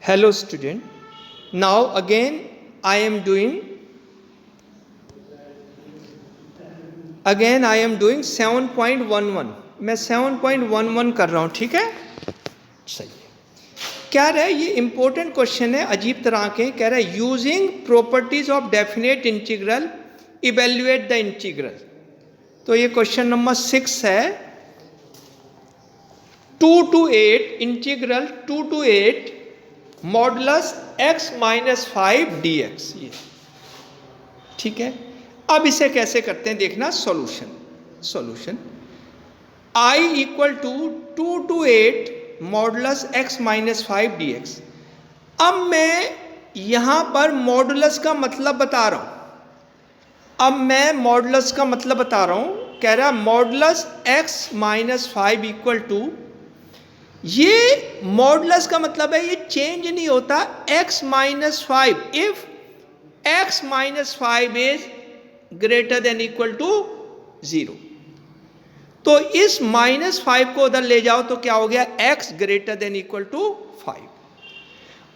Hello student. Now again I am doing 7.11. मैं 7.11 कर रहा हूँ, ठीक है, सही है। क्या रहा है, ये इंपॉर्टेंट क्वेश्चन है, अजीब तरह के। कह रहा है using properties of definite integral evaluate the integral. तो ये क्वेश्चन नंबर 6 है। 2 to 8 integral 2 to 8 modulus x minus 5 dx, ये ठीक है। अब इसे कैसे करते हैं देखना। Solution I equal to 2 to 8 modulus x minus 5 dx। अब मैं यहां पर मॉडुलस का मतलब बता रहा हूं। कह रहा modulus x minus 5 equal to, ये मॉडुलस का मतलब है ये चेंज नहीं होता, x minus 5 if x minus 5 is greater than equal to 0। तो इस माइनस 5 को उधर ले जाओ तो क्या हो गया, x greater than equal to 5।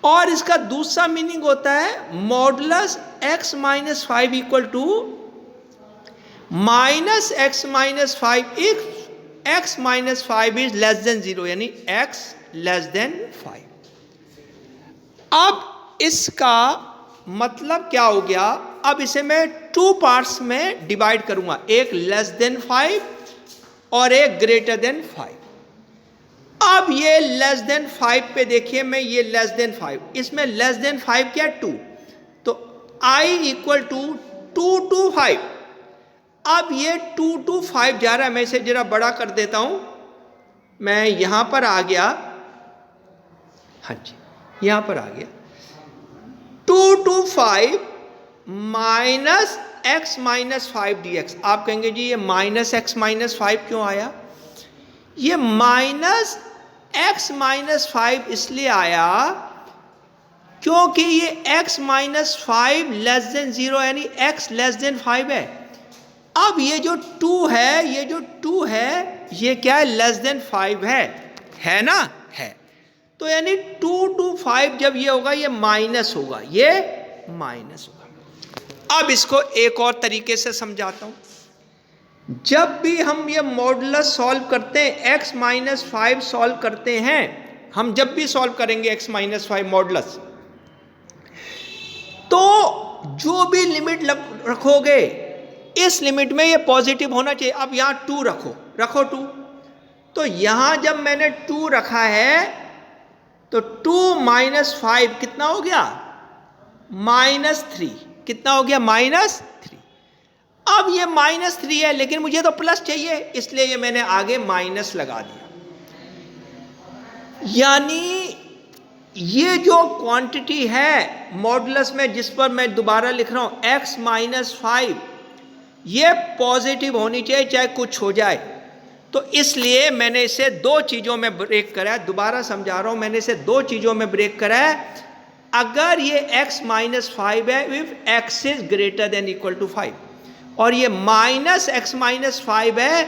और इसका दूसरा मीनिंग होता है modulus x minus 5 equal to minus x minus 5 if x minus 5 is less than 0, यानी x लेस देन 5। अब इसका मतलब क्या हो गया, अब इसे मैं 2 पार्ट्स में डिवाइड करूंगा, एक लेस देन 5 और एक ग्रेटर देन 5। अब ये लेस देन 5 पे देखिए, मैं ये लेस देन 5, इसमें लेस देन 5 क्या, 2, तो I इक्वल टू 2 to 5। अब ये 2 to 5 जा रहा है, मैं इसे जरा बड़ा कर देता हूं। मैं यहां पर आ गया, हाँ जी, यहां पर आ गया। 2 to 5 minus x minus 5 dx। आप कहेंगे जी ये माइनस x माइनस 5 क्यों आया। ये माइनस x माइनस 5 इसलिए आया क्योंकि ये x माइनस 5 लेस देन 0, यानी x लेस देन 5 है। अब ये जो 2 है, ये क्या है, लेस देन 5 है ना, है। तो यानी 2 to 5 जब ये होगा, ये माइनस होगा, ये माइनस होगा। अब इसको एक और तरीके से समझाता हूं। जब भी हम ये मॉडुलस सॉल्व करते हैं, x माइनस 5 सॉल्व करते हैं, हम जब भी सॉल्व करेंगे x माइनस 5 मॉडुलस, तो जो भी लिमिट रखोगे, इस लिमिट में ये पॉजिटिव होना चाहिए। अब यहां 2 रखो 2, तो यहां जब मैंने 2 रखा है तो 2 माइनस 5 कितना हो गया, -3। कितना हो गया, -3। अब ये -3 है, लेकिन मुझे तो प्लस चाहिए, इसलिए ये मैंने आगे माइनस लगा दिया। यानी ये जो क्वांटिटी है मॉडुलस में, जिस पर मैं दोबारा लिख रहा हूं x माइनस 5, ये पॉजिटिव होनी चाहिए चाहे कुछ हो जाए। तो इसलिए मैंने इसे 2 चीज़ों में ब्रेक करा है। दोबारा समझा रहा हूं, मैंने इसे 2 चीज़ों में ब्रेक करा है। अगर ये x माइनस 5 है if x is greater than equal to 5, और ये माइनस x माइनस 5 है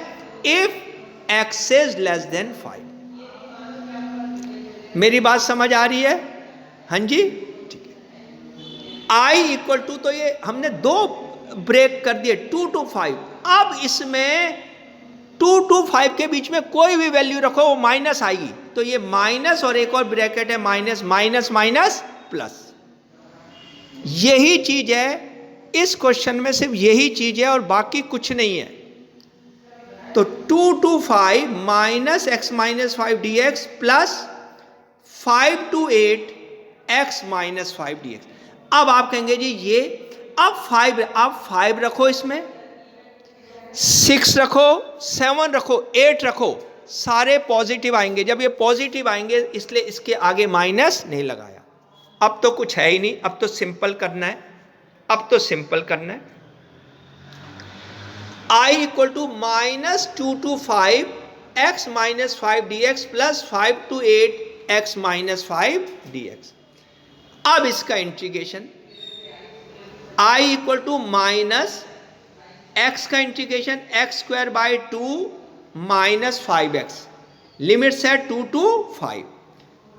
if x is less than 5। मेरी बात समझ आ रही है, हाँ जी, ठीक है। I इक्वल टू, तो ये हमने 2 ब्रेक कर दिए, 2 to 5। अब इसमें 2 to 5 के बीच में कोई भी वैल्यू रखो, वो माइनस आएगी। तो ये माइनस और एक और ब्रैकेट है माइनस, माइनस माइनस प्लस। यही चीज है इस क्वेश्चन में, सिर्फ यही चीज है और बाकी कुछ नहीं है। तो 2 to 5 minus x minus 5 dx plus 5 to 8 x minus 5 dx। अब आप कहेंगे जी ये, अब 5 रखो, इसमें 6 रखो, 7 रखो, 8 रखो, सारे पॉजिटिव आएंगे। जब ये पॉजिटिव आएंगे, इसलिए इसके आगे माइनस नहीं लगाया। अब तो कुछ है ही नहीं, अब तो सिंपल करना है। I equal to -2 to 5 x minus 5 dx plus 5 to 8 x minus 5 dx। अब इसका integration, I equal to minus x का integration x² by 2 minus 5x, limits है 2 to 5।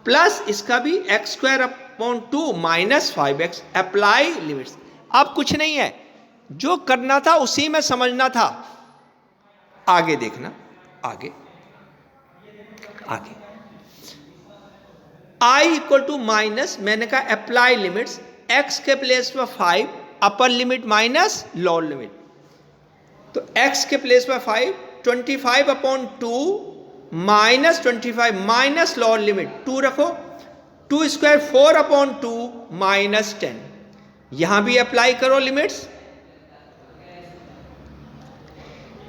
प्लस इसका भी x square upon 2 minus 5x, apply limits. अब कुछ नहीं है, जो करना था उसी में समझना था। आगे देखना, आगे आगे i इक्वल टू माइनस, मैंने कहा अप्लाई लिमिट्स, x के प्लेस पर 5, upper limit minus lower limit, तो x के प्लेस पर 5, 25 upon 2 minus 25 minus lower limit 2 रखो, 2 स्क्वायर 4 अपॉन 2 माइनस 10, यहां भी अप्लाई करो लिमिट्स,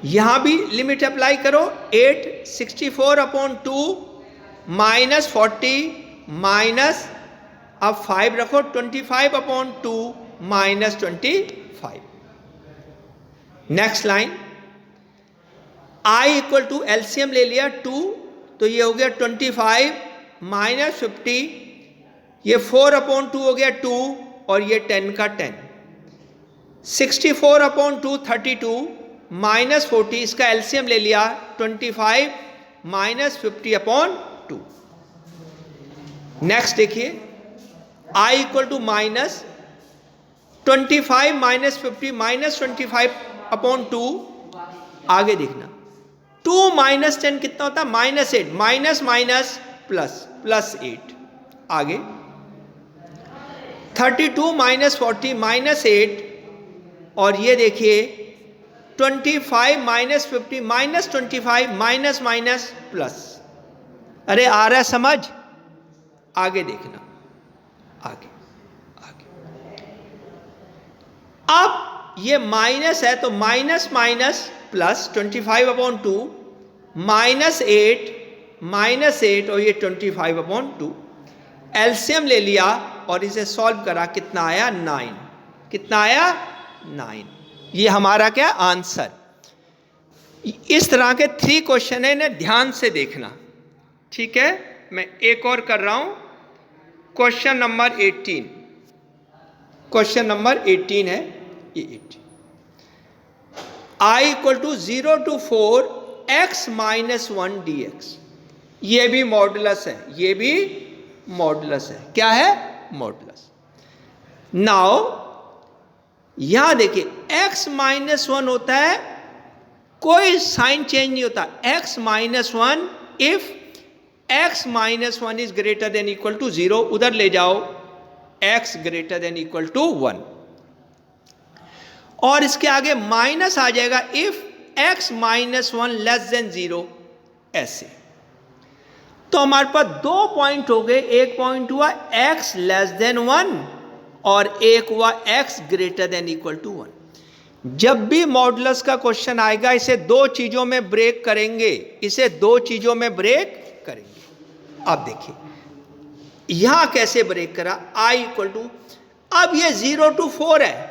यहां भी लिमिट अप्लाई करो, 8 64 अपॉन 2 माइनस 40 माइनस, अब 5 रखो, 25 upon 2 minus 25। Next line, i equal to LCM ले लिया 2, तो ये हो गया 25 माइनस 50, ये 4 अपॉन 2 हो गया 2 और ये 10 का 10, 64 अपॉन 2 32 माइनस 40, इसका एलसीएम ले लिया 25 माइनस 50 अपॉन 2। नेक्स्ट देखिए, i equal to minus 25 minus 50 minus 25 upon 2, आगे देखना 2 माइनस 10 कितना होता है, minus 8, minus minus plus, plus 8, आगे 32 माइनस 40 माइनस 8, और ये देखिए 25 minus 50 minus 25 minus minus plus. अरे आ रहा है समझ, आगे देखना, आगे आगे, अब ये माइनस है तो minus minus plus 25 upon 2 minus 8 और ये 25 अपॉन 2, एलसीएम ले लिया और इसे सॉल्व करा, कितना आया 9, कितना आया 9, ये हमारा क्या आंसर। इस तरह के 3 क्वेश्चन है, इन्हें ध्यान से देखना, ठीक है। मैं एक और कर रहा हूं, क्वेश्चन नंबर 18, क्वेश्चन नंबर 18 है ये 18, i equal to 0 to 4 x minus 1 dx, ये भी मॉडुलस है, ये भी मॉडुलस है, क्या है मॉडुलस। नाउ यहां देखिए x माइनस 1 होता है, कोई साइन चेंज नहीं होता, x minus 1 if x minus 1 is greater than equal to 0, उधर ले जाओ x greater than equal to 1, और इसके आगे माइनस आ जाएगा if x minus 1 less than 0, ऐसे। तो हमारे पास 2 पॉइंट हो गए, एक पॉइंट हुआ x लेस देन 1 और एक हुआ x greater than equal to 1। जब भी मॉडुलस का क्वेश्चन आएगा इसे 2 चीजों में ब्रेक करेंगे, इसे 2 चीजों में ब्रेक करेंगे। अब देखिए यहां कैसे ब्रेक करा, i इक्वल टू, अब ये 0 टू 4 है,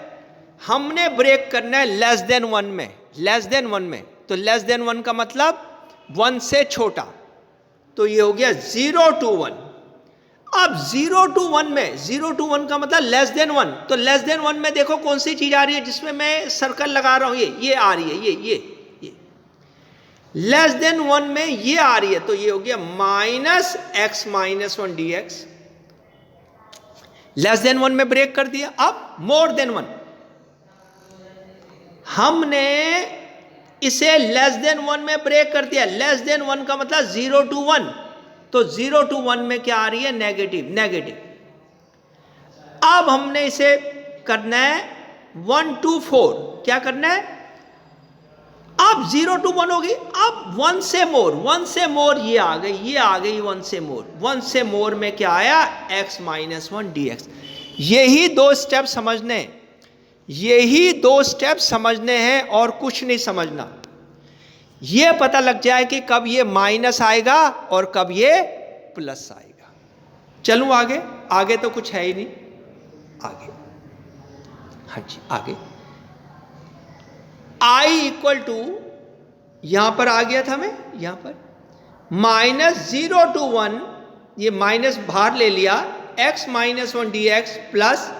हमने ब्रेक करना है लेस देन 1 में, लेस देन 1 में, तो लेस देन 1 का मतलब 1 से छोटा, तो ये हो गया 0 टू 1। अब 0 टू 1 में, 0 टू 1 का मतलब लेस देन 1, तो लेस देन 1 में देखो कौन सी चीज आ रही है जिसमें मैं सर्कल लगा रहा हूं, ये आ रही है, ये लेस देन 1 में ये आ रही है, तो ये हो गया minus x minus 1 dx, less than 1 में ब्रेक कर दिया। अब मोर देन 1, हमने इसे लेस देन 1 में ब्रेक कर दिया, लेस देन 1 का मतलब 0 टू 1, तो 0 टू 1 में क्या आ रही है, नेगेटिव, नेगेटिव। अब हमने इसे करना है 1 टू 4, क्या करना है, अब 0 टू 1 होगी, अब 1 से मोर, 1 से मोर ये आ गई, ये आ गई 1 से मोर, 1 से मोर में क्या आया x माइनस 1 dx। यही 2 स्टेप समझने, यही 2 स्टेप समझने हैं और कुछ नहीं समझना। ये पता लग जाए कि कब ये माइनस आएगा और कब ये प्लस आएगा। चलूं आगे, आगे तो कुछ है ही नहीं, आगे, हाँ जी आगे, i इक्वल टू, यहां पर आ गया था मैं, यहां पर माइनस 0 टू 1, ये माइनस बाहर ले लिया, x minus 1 dx plus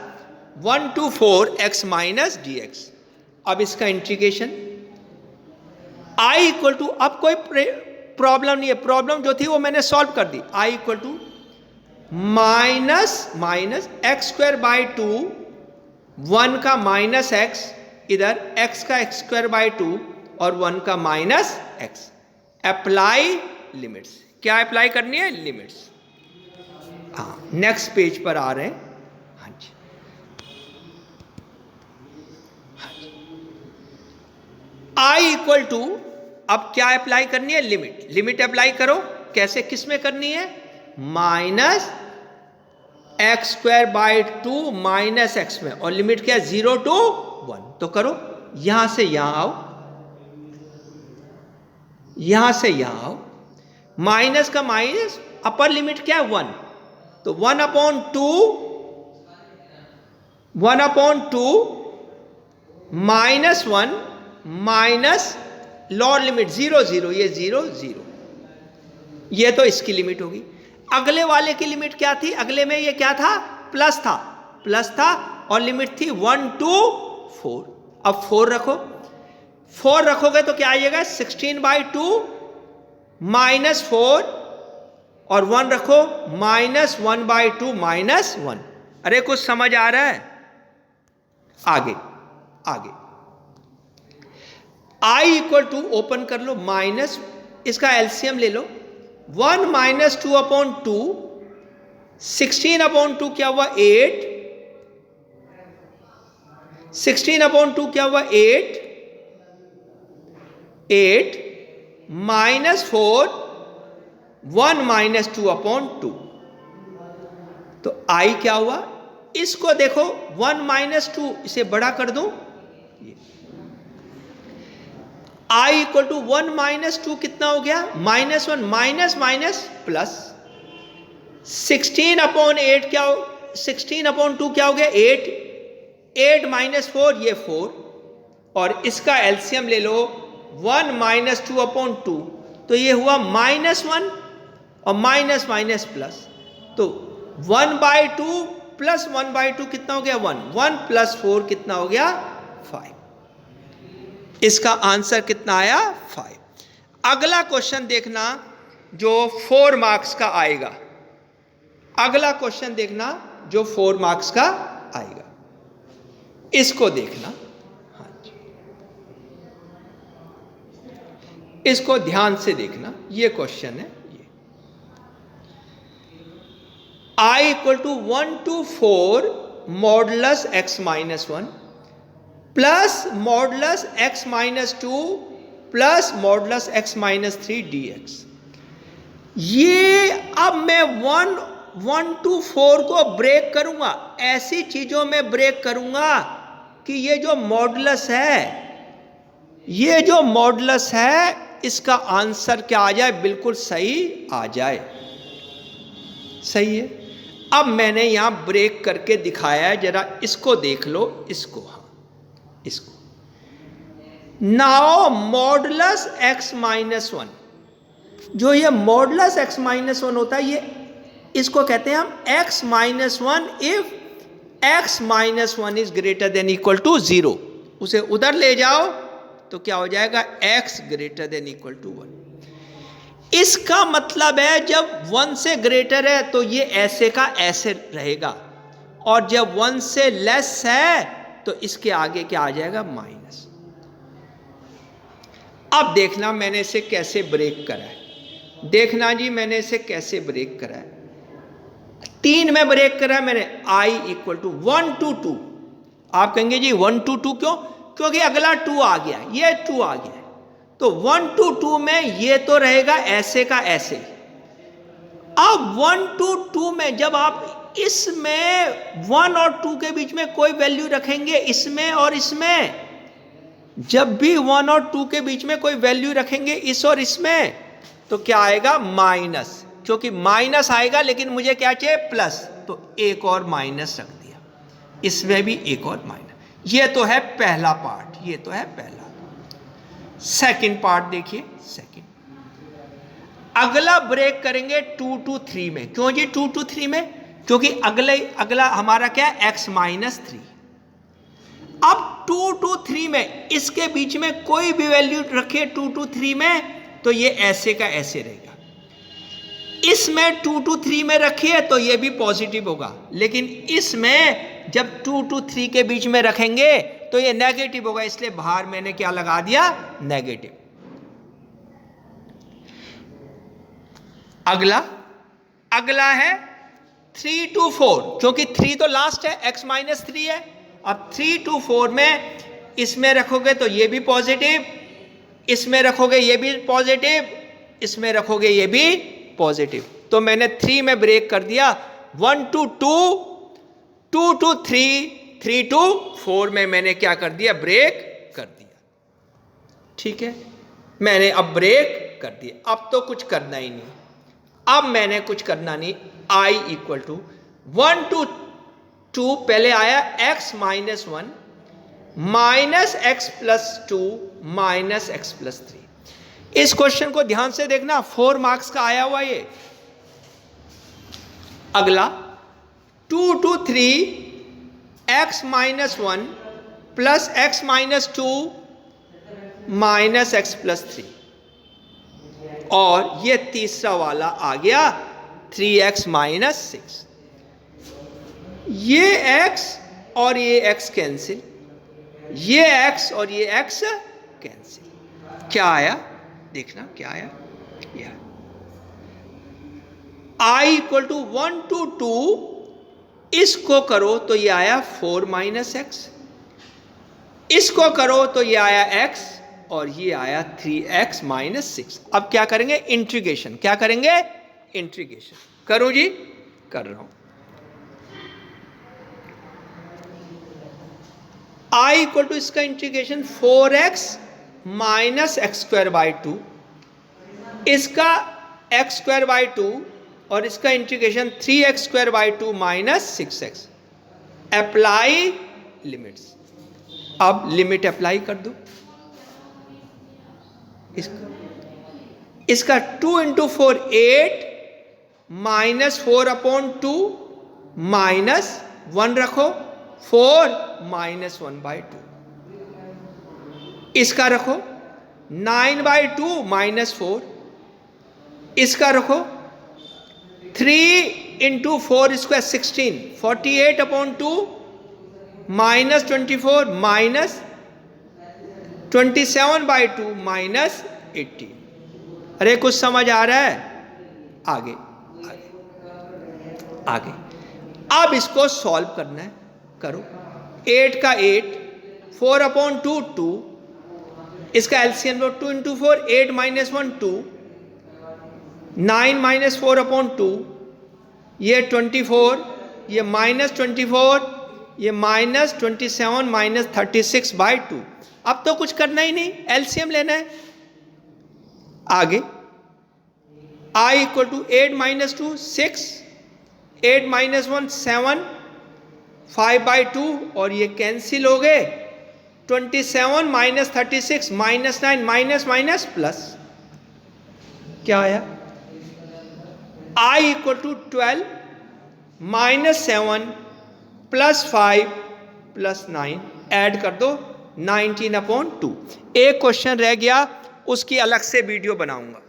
1 to 4 x minus dx। अब इसका इंटीग्रेशन i इक्वल टू, अब कोई प्रॉब्लम नहीं है, प्रॉब्लम जो थी वो मैंने सॉल्व कर दी। i equal to minus x square by 2, 1 का माइनस एक्स, इधर x का एक्स स्क्वायर बाई 2 और 1 का माइनस एक्स। अप्लाई लिमिट्स, क्या अप्लाई करनी है? लिमिट्स। हाँ, नेक्स्ट पेज पर आ रहे हैं। हाँ जी, आई इक्वल टू, अब क्या अप्लाई करनी है? लिमिट। लिमिट अप्लाई करो, कैसे, किस में करनी है? Minus x square by 2 minus x में, और लिमिट क्या है? 0 to 1। तो करो, यहां से यहां आओ, यहां से यहां आओ, माइनस का माइनस, अपर लिमिट क्या है? 1। तो 1/2 माइनस 1 माइनस लोअर लिमिट 0 0, ये 0 0, ये तो इसकी लिमिट होगी। अगले वाले की लिमिट क्या थी? अगले में ये क्या था? प्लस था, प्लस था, और लिमिट थी 1 to 4। अब 4 रखो, 4 रखोगे तो क्या आइएगा? 16/2 माइनस 4, और 1 रखो, माइनस 1/2 माइनस 1। अरे कुछ समझ आ रहा है? आगे आगे, आई इक्वल टू, ओपन कर लो, माइनस, इसका एलसीएम ले लो, 1 माइनस 2/2, 16/2 क्या हुआ? 8, 16/2 क्या हुआ? 8 माइनस 4, 1 माइनस 2/2। तो आई क्या हुआ? इसको देखो, 1 माइनस 2, इसे बड़ा कर दूं, आई इक्वल टू 1 माइनस 2 कितना हो गया? -1, माइनस माइनस प्लस, 16/8 क्या हो? 16/2 क्या हो गया? 8, 8 माइनस 4, ये 4, और इसका एलसीएम ले लो, 1 माइनस 2/2, तो ये हुआ -1, और माइनस माइनस प्लस, तो 1/2 प्लस 1/2 कितना हो गया? 1, 1 प्लस 4 कितना हो गया? 5। इसका आंसर कितना आया? 5। अगला क्वेश्चन देखना जो 4 मार्क्स का आएगा, अगला क्वेश्चन देखना जो 4 मार्क्स का आएगा, इसको देखना। हाँ जी, इसको ध्यान से देखना, ये क्वेश्चन है ये। I equal to 1 to 4 modulus x minus 1 plus modulus x minus 2 plus modulus x minus 3 dx। ये अब मैं 1 to 4 को ब्रेक करूंगा, ऐसी चीजों में ब्रेक करूंगा कि ये जो मॉडुलस है, ये जो मॉडुलस है, इसका आंसर क्या आ जाए? बिल्कुल सही आ जाए। सही है। अब मैंने यहां ब्रेक करके दिखाया है, जरा इसको देख लो, इसको, हाँ इसको। नाउ मॉडुलस x माइनस 1, जो ये मॉडुलस x माइनस 1 होता है, ये इसको कहते हैं हम x minus 1 if x minus 1 is greater than equal to 0। उसे उधर ले जाओ तो क्या हो जाएगा? x greater than equal to 1। इसका मतलब है जब 1 से ग्रेटर है तो ये ऐसे का ऐसे रहेगा, और जब 1 से लेस है तो इसके आगे क्या आ जाएगा? माइनस। अब देखना मैंने इसे कैसे ब्रेक करा है, देखना जी मैंने इसे कैसे ब्रेक करा है। 3 में ब्रेक करा है मैंने, i इक्वल टू 1 to 2। आप कहेंगे जी 1 to 2 क्यों? क्योंकि अगला 2 आ गया, ये 2 आ गया, तो 1 to 2 में ये तो रहेगा ऐसे का ऐसे। अब 1 to 2 में जब आप इसमें 1 और 2 के बीच में कोई वैल्यू रखेंगे, इसमें और इसमें, जब भी 1 और 2 के बीच में कोई वैल्यू रखेंगे इस और इसमें, तो क्या आएगा? माइनस। क्योंकि माइनस आएगा लेकिन मुझे क्या चाहिए? प्लस, तो एक और माइनस रख दिया, इसमें भी एक और माइनस। ये तो है पहला पार्ट, ये तो है पहला। सेकंड पार्ट देखिए, सेकंड अगला ब्रेक करेंगे 2 to 3 में। क्यों जी 2 to 3 में? क्योंकि अगला हमारा क्या है? x minus 3। अब 2 to 3 में इसके बीच में कोई भी वैल्यू रखे 2 to 3 में, तो ये ऐसे का ऐसे रहेगा। इसमें 2 to 3 में रखिए तो ये भी पॉजिटिव होगा, लेकिन इसमें जब 2 to 3 के बीच में रखेंगे तो ये नेगेटिव होगा, इसलिए बाहर मैंने क्या लगा दिया, नेगेटिव। अगला है 3 to 4, क्योंकि 3 तो लास्ट है, x माइनस 3 है। अब 3 to 4 में इसमें रखोगे तो ये भी पॉजिटिव, इसमें रखोगे ये भी पॉजिटिव, इसमें रखोगे ये भी पॉजिटिव। तो मैंने 3 में ब्रेक कर दिया, 1 to 2, 2 to 3, 3 to 4 में मैंने क्या कर दिया, ब्रेक कर दिया। ठीक है, मैंने अब ब्रेक कर दिया। अब तो कुछ करना ही नहीं, अब मैंने कुछ करना नहीं। I इक्वल टू 1 to 2 पहले आया x minus 1 minus x plus 2 minus x plus 3। इस क्वेश्चन को ध्यान से देखना, 4 मार्क्स का आया हुआ ये। अगला 2 to 3 x minus 1 plus x minus 2 minus x plus 3, और ये तीसरा वाला आ गया 3x माइनस 6। ये x और ये x कैंसिल, ये x और ये x कैंसिल। क्या आया, देखना क्या आया, यह I इक्वल टू 1 to 2, इसको करो तो ये आया 4 माइनस एक्स, इसको करो तो ये आया x, और ये आया 3x माइनस 6। अब क्या करेंगे, इंटीग्रेशन। क्या करेंगे, इंटीग्रेशन। करो जी, कर रहा हूं। I इक्वल टू इसका integration 4x minus x square by 2, इसका एक्स स्क्वायर बाई 2, और इसका integration 3x square by 2 minus 6x। Apply limits. अब लिमिट अप्लाई कर दो। इसका 2 इंटू 4 8 माइनस 4 अपॉन 2 माइनस 1 रखो, 4 माइनस 1 बाई 2। इसका रखो 9 बाई 2 माइनस 4, इसका रखो 3 into 4 square 16, 48 upon 2 minus 24 minus 27 by 2 minus 18। अरे कुछ समझ आ रहा है, आगे आगे आगे। अब इसको सॉल्व करना है, करो। 8 का 8, 4 अपॉन 2 2, इसका एलसीएम लो 2 इंटू 4 8 माइनस 1 2, 9 माइनस 4 अपॉन 2, ये 24, ये माइनस 24, ये माइनस 27 माइनस 36 बाई 2। अब तो कुछ करना ही नहीं, एलसीएम लेना है। आगे I equal to 8 minus 2 6, 8 minus 1 7, 5 by 2, और ये कैंसिल हो गए। 27 minus 36 minus 9 minus minus plus, क्या आया, I equal to 12 minus 7 plus 5 plus 9, add कर दो 19 अपॉन 2। एक क्वेश्चन रह गया, उसकी अलग से वीडियो बनाऊंगा।